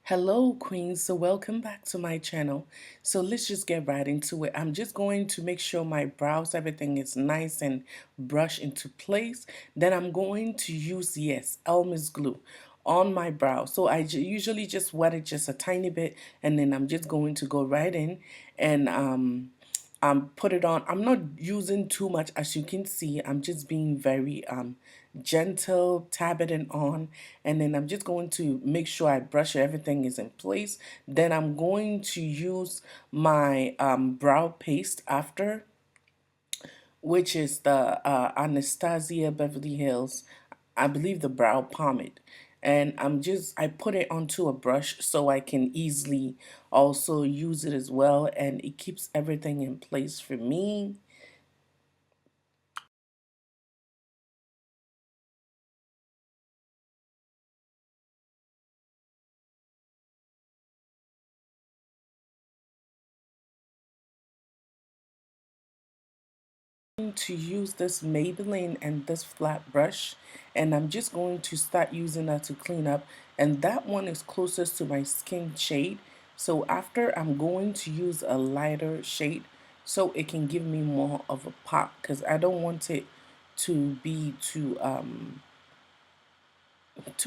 Hello, Queens. So, welcome back to my channel. So, let's just get right into it. I'm just going to make sure my brows, everything is nice and brushed into place. Then, I'm going to use, yes, Elmer's glue on my brow. So, usually just wet it just a tiny bit, and then I'm just going to go right in and put it on. I'm not using too much, as you can see. I'm just being very gentle, tab it on, and then I'm just going to make sure I brush everything is in place. Then I'm going to use my brow paste after, which is the Anastasia Beverly Hills, I believe, the brow pomade. And I put it onto a brush so I can easily also use it as well, and it keeps everything in place for me. To use this Maybelline and this flat brush, and I'm just going to start using that to clean up, and that one is closest to my skin shade. So after, I'm going to use a lighter shade so it can give me more of a pop, because I don't want it to be too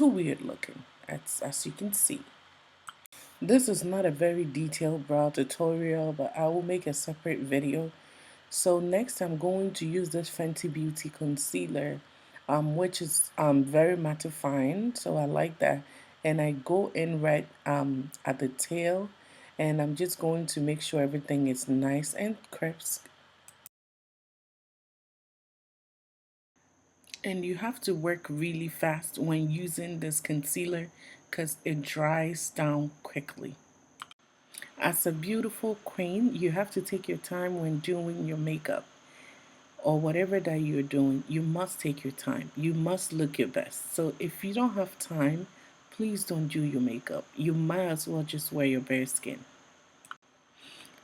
weird looking, as you can see. This is not a very detailed brow tutorial, but I will make a separate video. So next, I'm going to use this Fenty Beauty concealer, which is very mattifying, so I like that. And I go in right at the tail, and I'm just going to make sure everything is nice and crisp. And you have to work really fast when using this concealer because it dries down quickly. As a beautiful queen, you have to take your time when doing your makeup or whatever that you're doing. You must take your time. You must look your best. So if you don't have time, please don't do your makeup. You might as well just wear your bare skin.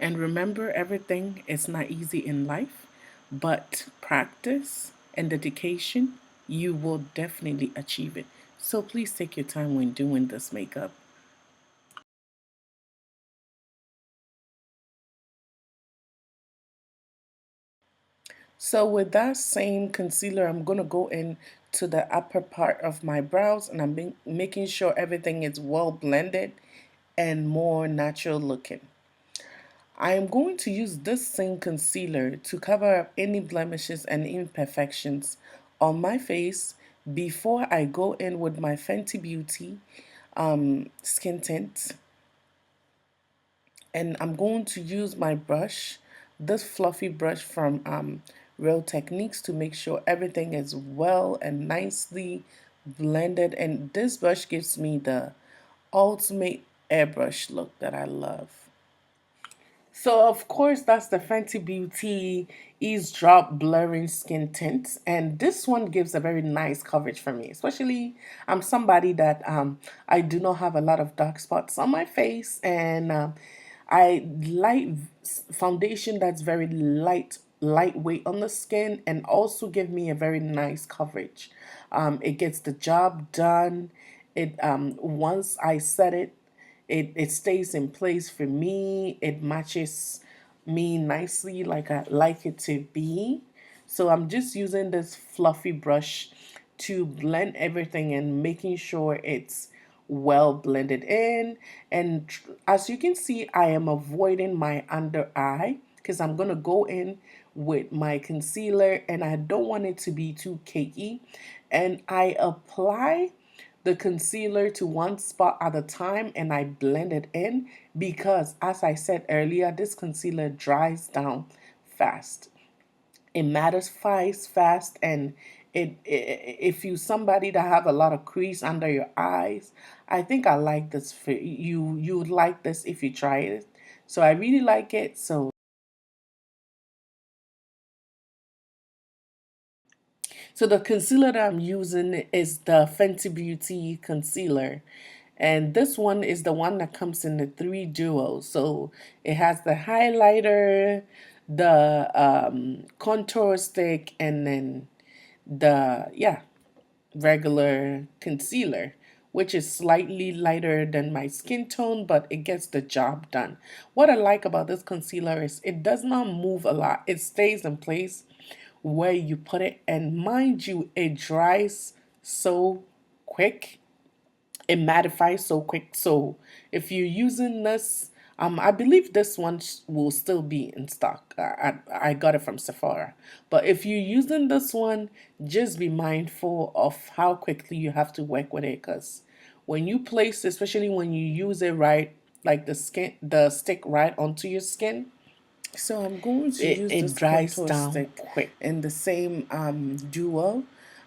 And remember, everything is not easy in life, but practice and dedication, you will definitely achieve it. So please take your time when doing this makeup. So with that same concealer, I'm going to go in to the upper part of my brows, and making sure everything is well blended and more natural looking. I am going to use this same concealer to cover up any blemishes and imperfections on my face before I go in with my Fenty Beauty skin tint. And I'm going to use my brush, this fluffy brush from Real Techniques, to make sure everything is well and nicely blended. And this brush gives me the ultimate airbrush look that I love. So of course, that's the Fenty Beauty Eavesdrop Blurring Skin Tint, and this one gives a very nice coverage for me. Especially, I'm somebody that I do not have a lot of dark spots on my face, and I like foundation that's very lightweight on the skin, and also give me a very nice coverage. It gets the job done. It once I set it, it stays in place for me. It matches me nicely like I like it to be. So I'm just using this fluffy brush to blend everything and making sure it's well blended in. And as you can see, I am avoiding my under eye because I'm going to go in with my concealer, and I don't want it to be too cakey. And I apply the concealer to one spot at a time, and I blend it in because, as I said earlier, this concealer dries down fast. It mattifies fast, and if you somebody that have a lot of crease under your eyes, I think I like this for you. You would like this if you try it. So I really like it. So the concealer that I'm using is the Fenty Beauty concealer. And this one is the one that comes in the three duos. So it has the highlighter, the contour stick, and then the, yeah, regular concealer, which is slightly lighter than my skin tone, but it gets the job done. What I like about this concealer is it does not move a lot. It stays in place where you put it, and mind you, it dries so quick, it mattifies so quick. So if you're using this, I believe this one will still be in stock. I got it from Sephora. But if you're using this one, just be mindful of how quickly you have to work with it, because when you place, especially when you use it right, like the stick right onto your skin, so I'm going to use it this dries contour down stick quick. in the same duo.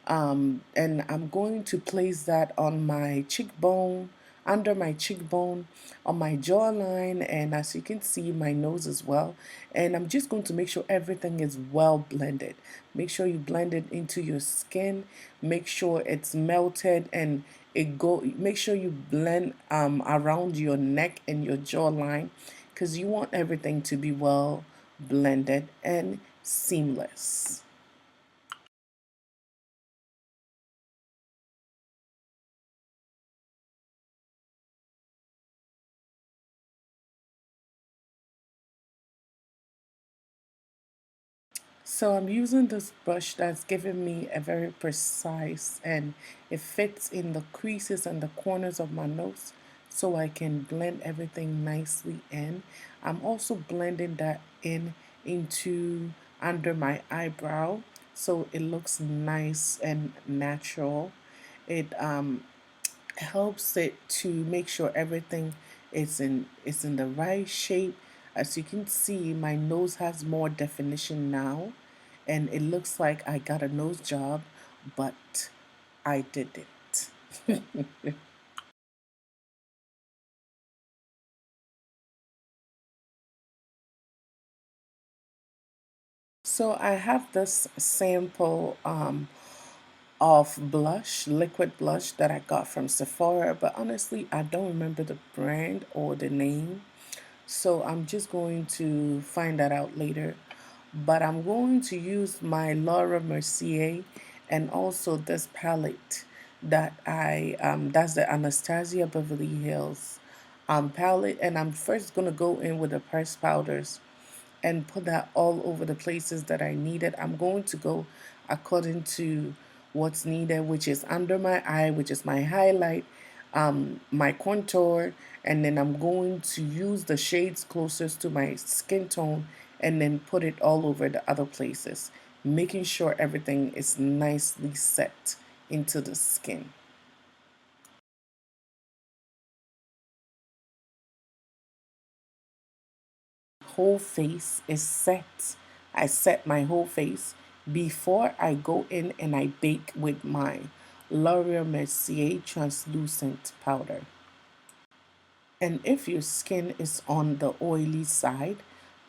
And I'm going to place that on my cheekbone, under my cheekbone, on my jawline, and as you can see, my nose as well. And I'm just going to make sure everything is well blended. Make sure you blend it into your skin. Make sure it's melted and it go. Make sure you blend around your neck and your jawline, because you want everything to be well blended and seamless. So I'm using this brush that's giving me a very precise, and it fits in the creases and the corners of my nose so I can blend everything nicely in. I'm also blending that in into under my eyebrow so it looks nice and natural. It helps it to make sure everything is in the right shape. As you can see, my nose has more definition now, and it looks like I got a nose job, but I did it. So I have this sample of blush, liquid blush that I got from Sephora, but honestly, I don't remember the brand or the name. So I'm just going to find that out later. But I'm going to use my Laura Mercier and also this palette that that's the Anastasia Beverly Hills palette, and I'm first gonna go in with the pressed powders and put that all over the places that I needed. I'm going to go according to what's needed, which is under my eye, which is my highlight, my contour, and then I'm going to use the shades closest to my skin tone and then put it all over the other places, making sure everything is nicely set into the skin. Whole face is set. I set my whole face before I go in and I bake with my L'Oreal Mercier translucent powder. And if your skin is on the oily side,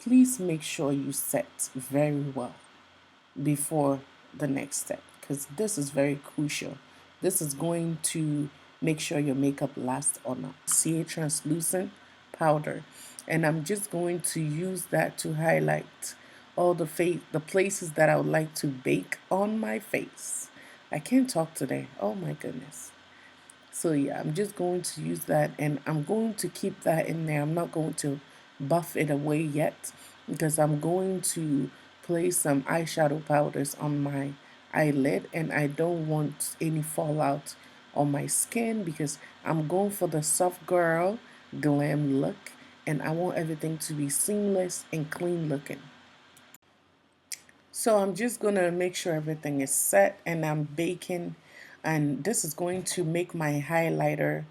please make sure you set very well before the next step, because this is very crucial. This is going to make sure your makeup lasts or not. See, translucent powder, and I'm just going to use that to highlight all the places that I would like to bake on my face. I can't talk today. Oh my goodness. So yeah, I'm just going to use that, and I'm going to keep that in there. I'm not going to buff it away yet because I'm going to place some eyeshadow powders on my eyelid, and I don't want any fallout on my skin because I'm going for the soft girl glam look, and I want everything to be seamless and clean looking. So I'm just gonna make sure everything is set, and I'm baking, and this is going to make my highlighter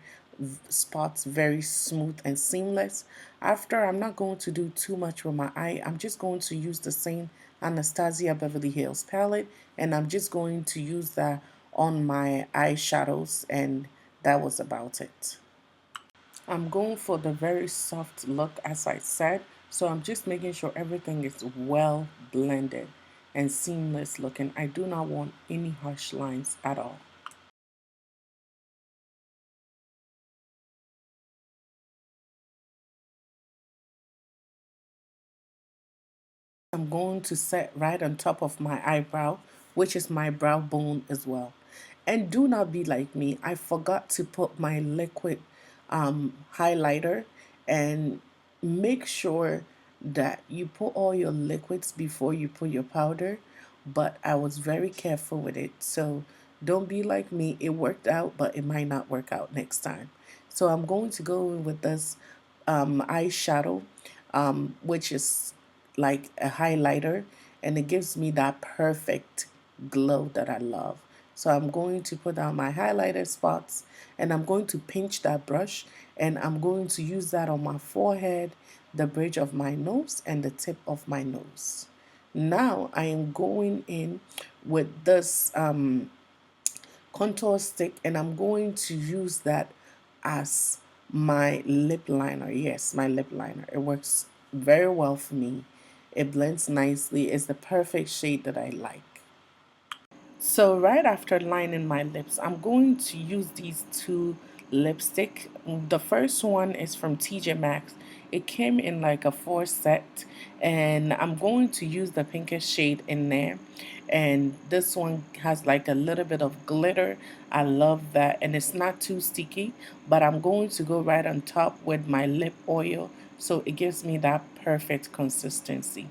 spots very smooth and seamless. After, I'm not going to do too much with my eye. I'm just going to use the same Anastasia Beverly Hills palette, and I'm just going to use that on my eyeshadows, and that was about it. I'm going for the very soft look, as I said, so I'm just making sure everything is well blended and seamless looking. I do not want any harsh lines at all. I'm going to set right on top of my eyebrow, which is my brow bone as well. And do not be like me. I forgot to put my liquid highlighter, and make sure that you put all your liquids before you put your powder. But I was very careful with it. So don't be like me. It worked out, but it might not work out next time. So I'm going to go in with this eyeshadow, which is like a highlighter, and it gives me that perfect glow that I love. So I'm going to put down my highlighted spots, and I'm going to pinch that brush, and I'm going to use that on my forehead, the bridge of my nose, and the tip of my nose. Now I am going in with this contour stick, and I'm going to use that as my lip liner. Yes, my lip liner. It works very well for me. It blends nicely. It's the perfect shade that I like. So right after lining my lips, I'm going to use these two lipstick. The first one is from TJ Maxx. It came in like a four set, and I'm going to use the pinkish shade in there. And this one has like a little bit of glitter. I love that, and it's not too sticky, but I'm going to go right on top with my lip oil, so it gives me that perfect consistency.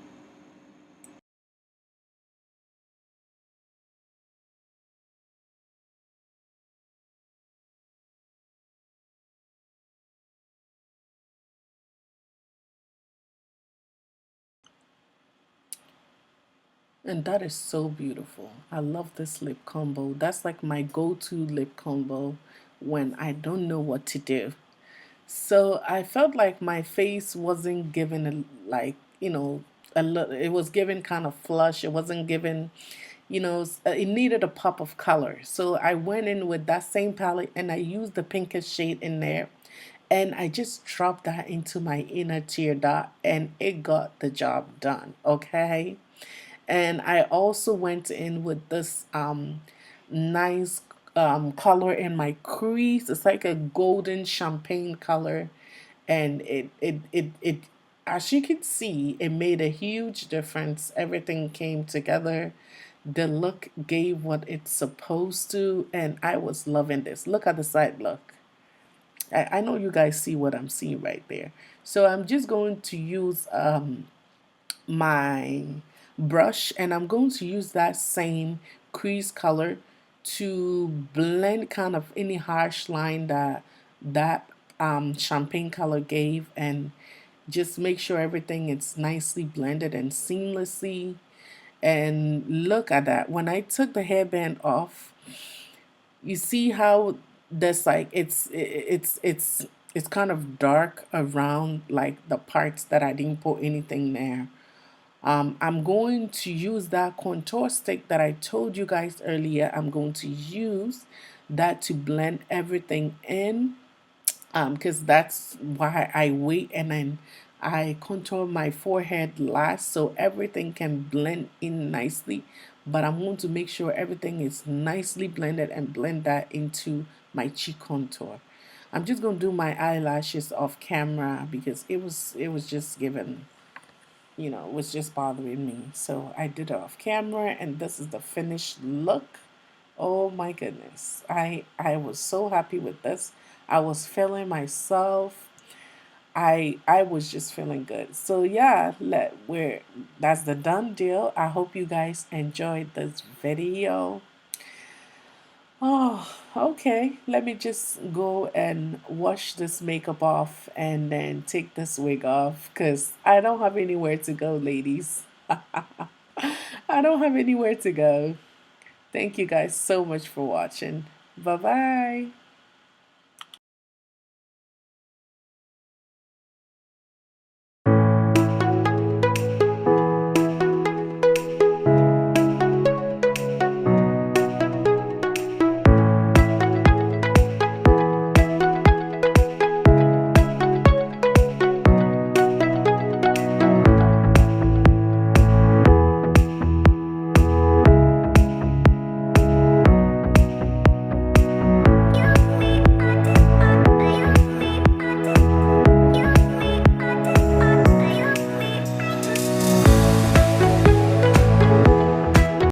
And that is so beautiful. I love this lip combo. That's like my go-to lip combo when I don't know what to do. So I felt like my face wasn't given like, it was given kind of flush. It wasn't given, it needed a pop of color. So I went in with that same palette, and I used the pinkish shade in there. And I just dropped that into my inner tear dot, and it got the job done. Okay. And I also went in with this nice color in my crease. It's like a golden champagne color, and it as you can see, it made a huge difference. Everything came together. The look gave what it's supposed to, and I was loving this. Look at the side look. I know you guys see what I'm seeing right there. So I'm just going to use my brush, and I'm going to use that same crease color to blend kind of any harsh line that champagne color gave, and just make sure everything is nicely blended and seamlessly. And look at that. When I took the hairband off, you see how there's like it's kind of dark around like the parts that I didn't put anything there. I'm going to use that contour stick that I told you guys earlier. I'm going to use that to blend everything in, because that's why I wait, and then I contour my forehead last so everything can blend in nicely. But I'm going to make sure everything is nicely blended and blend that into my cheek contour. I'm just going to do my eyelashes off camera because it was just given, was just bothering me. So I did it off camera, and this is the finished look. Oh my goodness. I was so happy with this. I was feeling myself. I was just feeling good. So yeah, that's the done deal. I hope you guys enjoyed this video. Oh, okay. Let me just go and wash this makeup off and then take this wig off because I don't have anywhere to go, ladies. I don't have anywhere to go. Thank you guys so much for watching. Bye bye.